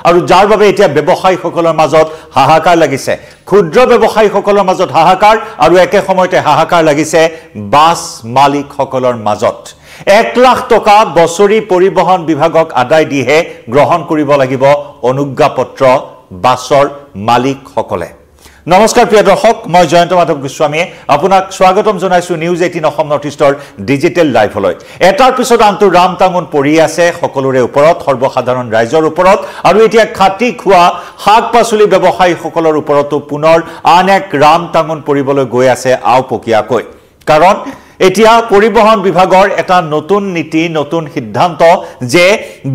আৰু যাৰ বাবে এতিয়া ব্যৱসায়ীসকলৰ মাজত হাহাকাৰ লাগিছে ক্ষুদ্ৰ ব্যৱসায়ীসকলৰ মাজত হাহাকাৰ আৰু একে সময়তে হাহাকাৰ লাগিছে বাছ মালিকসকলৰ মাজত 1 লাখ টকা বছৰি পৰিবহন বিভাগক আদায় দিহে গ্ৰহণ কৰিব লাগিব অনুজ্ঞাপত্ৰ বাছৰ মালিকসকলে নমস্কাৰ প্ৰিয় দৰ্শক মই জয়ন্ত মাধৱ গোস্বামী আপোনাক স্বাগতম জনাইছো নিউজ 18 অসম নৰ্থ ইষ্টৰ ডিজিটেল লাইভলৈ এটাৰ পিছত আনটো ৰামটাঙন পৰি আছে সকলোৰে ওপৰত সৰ্বসাধাৰণ ৰাইজৰ ওপৰত আৰু এতিয়া খাটি খোৱা শাক-পাচলি ব্যৱসায়ীসকলৰ ওপৰতো পুনৰ আন এক ৰামটাঙন পৰিবলৈ গৈ আছে আওপকীয়াকৈ কাৰণ এতিয়া পৰিবহন বিভাগৰ এটা নতুন নীতি নতুন সিদ্ধান্ত যে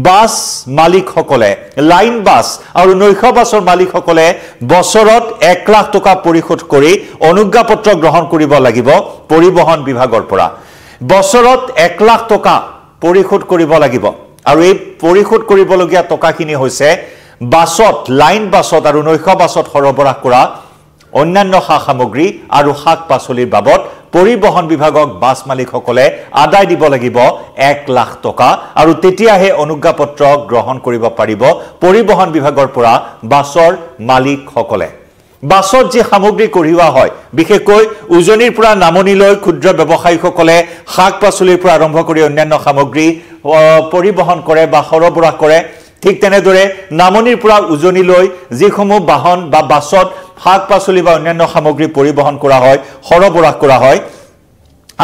বাছ মালিকসকলে লাইন বাছ আৰু নৈশ বাছৰ মালিকসকলে বছৰত 1 লাখ টকা পৰিশোধ কৰি অনুজ্ঞাপত্ৰ গ্ৰহণ কৰিব লাগিব পৰিবহন বিভাগৰ পৰা বছৰত 1 লাখ টকা পৰিশোধ কৰিব লাগিব আৰু এই পৰিশোধ কৰিবলগীয়া টকাখিনি হৈছে বাছত লাইন বাছত আৰু নৈশ বাছত সৰবৰাহ কৰা অন্যান্য সামগ্ৰী আৰু শাক-পাচলিৰ বাবদ পৰিবহন বিভাগক বাছ মালিকসকলে আদায় দিব লাগিব 1 লাখ টকা আৰু তেতিয়াহে অনুজ্ঞাপত্ৰ গ্ৰহণ কৰিব পাৰিব পৰিবহন বিভাগৰ পৰা বাছৰ মালিকসকলে বাছত যে সামগ্ৰী কঢ়িওৱা হয় বিশেষকৈ উজনিৰ পৰা নামনিলৈ ক্ষুদ্ৰ ব্যৱসায়ীসকলে শাক-পাচলিৰ পৰা আৰম্ভ কৰি অন্যান্য সামগ্ৰী পৰিবহন কৰে বা সৰবৰাহ কৰে ঠিক তেনেদৰে নামনিৰ পৰা উজনিলৈ যিসমূহ বাহন বা বাছত শাক-পাচলি বা অন্যান্য সামগ্ৰী পৰিবহন কৰা হয় সৰবৰাহ কৰা হয়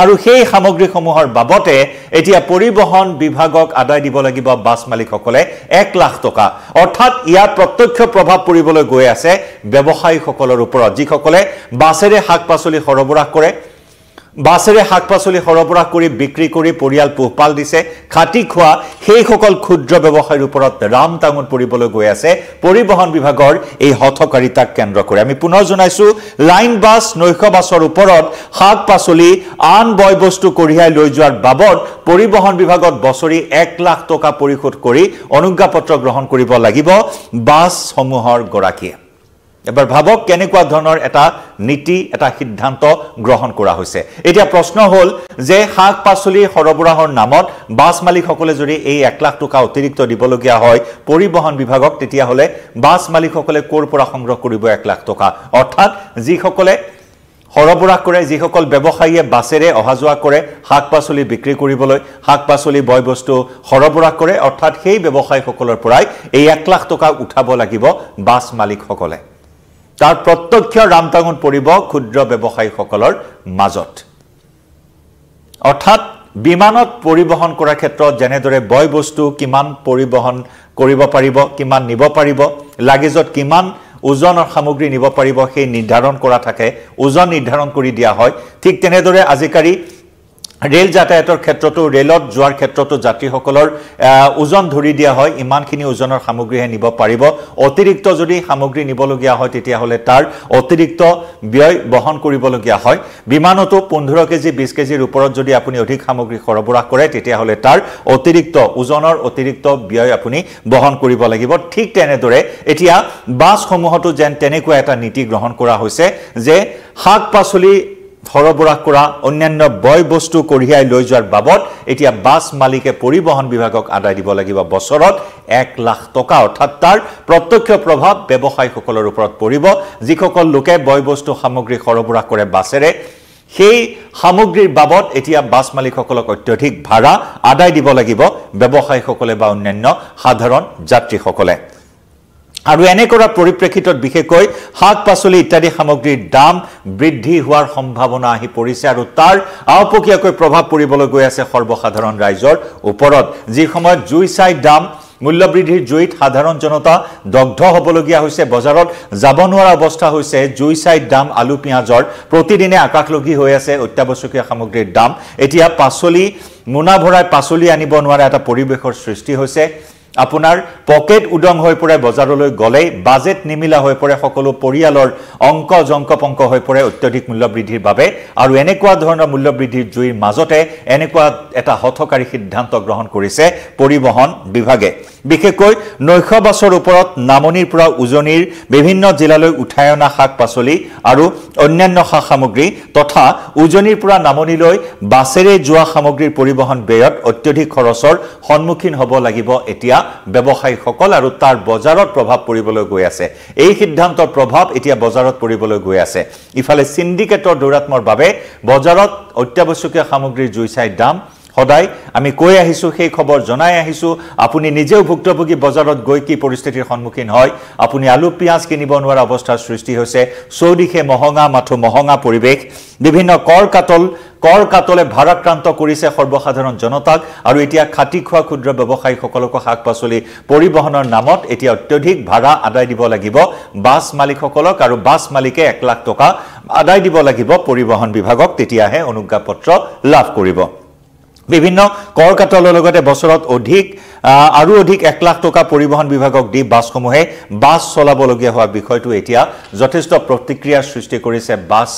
আৰু সেই সামগ্ৰীসমূহৰ বাবতে এতিয়া পৰিবহন বিভাগক আদায় দিব লাগিব বাছ মালিকসকলে 1 লাখ টকা অৰ্থাৎ ইয়াৰ প্ৰত্যক্ষ প্ৰভাৱ পৰিবলৈ গৈ আছে ব্যৱসায়ীসকলৰ ওপৰত যিসকলে বাছেৰে শাক-পাচলি সৰবৰাহ কৰে বাছেৰে শাক-পাচলি সৰবৰাহ কৰি বিক্ৰী কৰি পৰিয়াল পোহপাল দিছে খাটি খোৱা সেই সকল ক্ষুদ্ৰ ব্যৱসায়ীৰ ওপৰত ৰামটাঙন পৰিবলৈ গৈ আছে পৰিবহন বিভাগৰ এই হঠকাৰিতাক কেন্দ্ৰ কৰি আমি পুনৰ জনাইছো লাইন বাছ নৈশ বাছৰ ওপৰত শাক-পাচলি আন বয় বস্তু কঢ়িয়াই লৈ যোৱাৰ বাবদ পৰিবহন বিভাগত বছৰি 1 লাখ টকা পৰিশোধ কৰি অনুজ্ঞাপত্ৰ গ্ৰহণ কৰিব লাগিব বাছসমূহৰ গৰাকীয়ে এবাৰ ভাবক কেনেকুৱা ধৰণৰ এটা নীতি এটা সিদ্ধান্ত গ্ৰহণ কৰা হৈছে এতিয়া প্ৰশ্ন হ'ল যে শাক-পাচলি সৰবৰাহৰ নামত বাছ মালিকসকলে যদি এই 1 লাখ টকা অতিৰিক্ত দিবলগীয়া হয় পৰিবহন বিভাগক তেতিয়া হলে বাছ মালিকসকলে ক'ৰ পৰা সংগ্ৰহ কৰিব 1 লাখ টকা অৰ্থাৎ যিসকলে সৰবৰাহ কৰে যিসকল ব্যৱসায়ীয়ে বাছেৰে অহা যোৱা কৰে শাক-পাচলি বিক্ৰী কৰিবলৈ শাক-পাচলি বয় বস্তু সৰবৰাহ কৰে অৰ্থাৎ সেই ব্যৱসায়ীসকলৰ পৰাই এই 1 লাখ টকা উঠাব লাগিব বাছ মালিকসকলে তাৰ প্ৰত্যক্ষ ৰামটাঙন পৰিব ক্ষুদ্ৰ ব্যৱসায়ীসকলৰ মাজত অৰ্থাৎ বিমানত পৰিবহন কৰাৰ ক্ষেত্ৰত যেনেদৰে বয় বস্তু কিমান পৰিবহন কৰিব পাৰিব কিমান নিব পাৰিব লাগেজত কিমান ওজনৰ সামগ্ৰী নিব পাৰিব সেই নিৰ্ধাৰণ কৰা থাকে ওজন নিৰ্ধাৰণ কৰি দিয়া হয় ঠিক তেনেদৰে আজিকালি ৰেল যাতায়াতৰ ক্ষেত্ৰতো ৰেলত যোৱাৰ ক্ষেত্ৰতো যাত্ৰীসকলৰ ওজন ধৰি দিয়া হয় ইমানখিনি ওজনৰ সামগ্ৰীহে নিব পাৰিব অতিৰিক্ত যদি সামগ্ৰী নিবলগীয়া হয় তেতিয়া হলে তাৰ অতিৰিক্ত ব্যয় বহন কৰিবলগীয়া হয় বিমানতো 15 কেজি 20 কেজিৰ ওপৰত যদি আপুনি অধিক সামগ্ৰী সৰবৰাহ কৰে তেতিয়া হলে তাৰ অতিৰিক্ত ওজনৰ অতিৰিক্ত ব্যয় আপুনি বহন কৰিব লাগিব ঠিক তেনেদৰে এতিয়া বাছসমূহতো যেন তেনেকুৱা এটা নীতি গ্ৰহণ কৰা হৈছে যে শাক-পাচলি সৰবৰাহ কৰা অন্যান্য বয় বস্তু কঢ়িয়াই লৈ যোৱাৰ বাবদ এতিয়া বাছ মালিকে পৰিবহন বিভাগক আদায় দিব লাগিব বছৰত 1 লাখ টকা অৰ্থাৎ তাৰ প্ৰত্যক্ষ প্ৰভাৱ ব্যৱসায়ীসকলৰ ওপৰত পৰিব যিসকল লোকে বয় বস্তু সামগ্ৰী সৰবৰাহ কৰে বাছেৰে সেই সামগ্ৰীৰ বাবদ এতিয়া বাছ মালিকসকলক অত্যধিক ভাড়া আদায় দিব লাগিব ব্যৱসায়ীসকলে বা অন্যান্য সাধাৰণ যাত্ৰীসকলে আৰু এনে কৰা পৰিপ্ৰেক্ষিতত বিশেষকৈ শাক-পাচলি ইত্যাদি সামগ্ৰীৰ দাম বৃদ্ধি হোৱাৰ সম্ভাৱনা আহি পৰিছে আৰু তাৰ আওপকীয়াকৈ প্ৰভাৱ পৰিবলৈ গৈ আছে সৰ্বসাধাৰণ ৰাইজৰ ওপৰত যি সময়ত জুই চাই দাম মূল্যবৃদ্ধিৰ জুইত সাধাৰণ জনতা দগ্ধ হ'বলগীয়া হৈছে বজাৰত যাব নোৱাৰা অৱস্থা হৈছে জুই চাই দাম আলু পিয়াজৰ প্ৰতিদিনে আকাশলঘী হৈ আছে অত্যাৱশ্যকীয় সামগ্ৰীৰ দাম এতিয়া পাচলি মোনা ভৰাই পাচলি আনিব নোৱাৰা এটা পৰিৱেশৰ সৃষ্টি হৈছে আপোনাৰ পকেট উদং হৈ পৰে বজাৰলৈ গলে বাজেট নিমিলা হৈ পৰে সকলো পৰিয়ালৰ অংক জংকপংক হৈ পৰে অত্যধিক মূল্যবৃদ্ধিৰ বাবে আৰু এনেকুৱা ধৰণৰ মূল্যবৃদ্ধিৰ জুইৰ মাজতে এনেকুৱা এটা হঠকাৰী সিদ্ধান্ত গ্ৰহণ কৰিছে পৰিবহন বিভাগে বিশেষকৈ নৈশ বাছৰ ওপৰত নামনিৰ পৰা উজনিৰ বিভিন্ন জিলালৈ উঠাই অনা শাক পাচলি আৰু অন্যান্য সা সামগ্ৰী তথা উজনিৰ পৰা নামনিলৈ বাছেৰে যোৱা সামগ্ৰীৰ পৰিবহণ ব্যয়ত অত্যধিক খৰচৰ সন্মুখীন হ'ব লাগিব এতিয়া ব্যৱসায়ীসকল আৰু তাৰ বজাৰত প্ৰভাৱ পৰিবলৈ গৈ আছে এই সিদ্ধান্তৰ প্ৰভাৱ এতিয়া বজাৰত পৰিবলৈ গৈ আছে ইফালে সিন্ডিকেটৰ দৌৰাত্মৰ বাবে বজাৰত অত্যাৱশ্যকীয় সামগ্ৰীৰ জুইচাই দাম সদায় আমি কৈ আহিছো সেই খবৰ জনাই আহিছো আপুনি নিজেও ভুক্তভোগী বজাৰত গৈ কি পৰিস্থিতিৰ সন্মুখীন হয় আপুনি আলু পিয়াজ কিনিব নোৱাৰা অৱস্থাৰ সৃষ্টি হৈছে চৌদিশে মহঙা পৰিৱেশ বিভিন্ন কৰ কাতলে ভাৰাক্ৰান্ত কৰিছে সৰ্বসাধাৰণ জনতাক আৰু এতিয়া খাটি খোৱা ক্ষুদ্ৰ ব্যৱসায়ীসকলক শাক-পাচলি পৰিবহনৰ নামত এতিয়া অত্যধিক ভাড়া আদায় দিব লাগিব বাছ মালিকসকলক আৰু বাছ মালিকে 1 লাখ টকা আদায় দিব লাগিব পৰিবহন বিভাগক তেতিয়াহে অনুজ্ঞাপত্ৰ লাভ কৰিব বিভিন্ন কৰ কাতলৰ লগতে বছৰত অধিক 1 লাখ টকা পৰিবহন বিভাগক দি বাছসমূহে বাছ চলাবলগীয়া হোৱা বিষয়টো এতিয়া যথেষ্ট প্ৰতিক্ৰিয়াৰ সৃষ্টি কৰিছে বাছ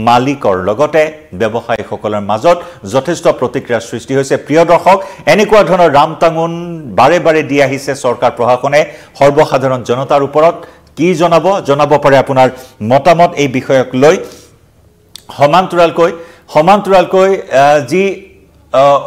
মালিকৰ লগতে ব্যৱসায়ীসকলৰ মাজত যথেষ্ট প্ৰতিক্ৰিয়াৰ সৃষ্টি হৈছে প্ৰিয় দৰ্শক এনেকুৱা ধৰণৰ ৰামটাঙুন বাৰে দি আহিছে চৰকাৰ প্ৰশাসনে সৰ্বসাধাৰণ জনতাৰ ওপৰত কি জনাব পাৰে আপোনাৰ মতামত এই বিষয়ক লৈ সমান্তৰালকৈ যি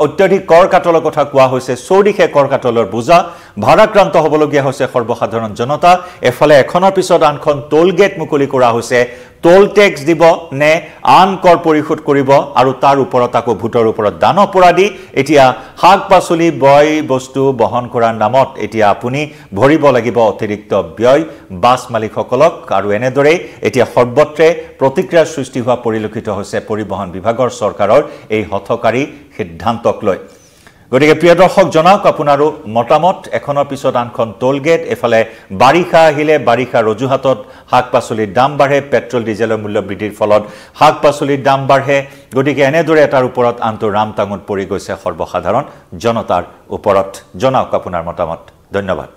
অত্যধিক কৰ কাটলৰ কথা কোৱা হৈছে চৌদিশে কৰ কাটলৰ বুজা ভাৰাক্ৰান্ত হ'বলগীয়া হৈছে সৰ্বসাধাৰণ জনতা এফালে এখনৰ পিছত আনখন টোল গেট মুকলি কৰা হৈছে টোল টেক্স দিব নে আন কৰ পৰিশোধ কৰিব আৰু তাৰ ওপৰত আকৌ ভোটৰ ওপৰত দান পৰা দি এতিয়া শাক পাচলি বয় বস্তু বহন কৰাৰ নামত এতিয়া আপুনি ভৰিব লাগিব অতিৰিক্ত ব্যয় বাছ মালিকসকলক আৰু এনেদৰে এতিয়া সৰ্বত্ৰে প্ৰতিক্ৰিয়াৰ সৃষ্টি হোৱা পৰিলক্ষিত হৈছে পৰিবহন বিভাগৰ চৰকাৰৰ এই হঠকাৰী সিদ্ধান্তক লৈ গতিকে প্ৰিয় দৰ্শক জনাওক আপোনাৰো মতামত এখনৰ পিছত আনখন টোল গেট এফালে বাৰিষা আহিলে বাৰিষা ৰজুহাতত শাক-পাচলিৰ দাম বাঢ়ে পেট্ৰল ডিজেলৰ মূল্য বৃদ্ধিৰ ফলত শাক-পাচলিৰ দাম বাঢ়ে গতিকে এনেদৰে এটাৰ ওপৰত আনটো ৰামটাঙুন পৰি গৈছে সৰ্বসাধাৰণ জনতাৰ ওপৰত জনাওক আপোনাৰ মতামত ধন্যবাদ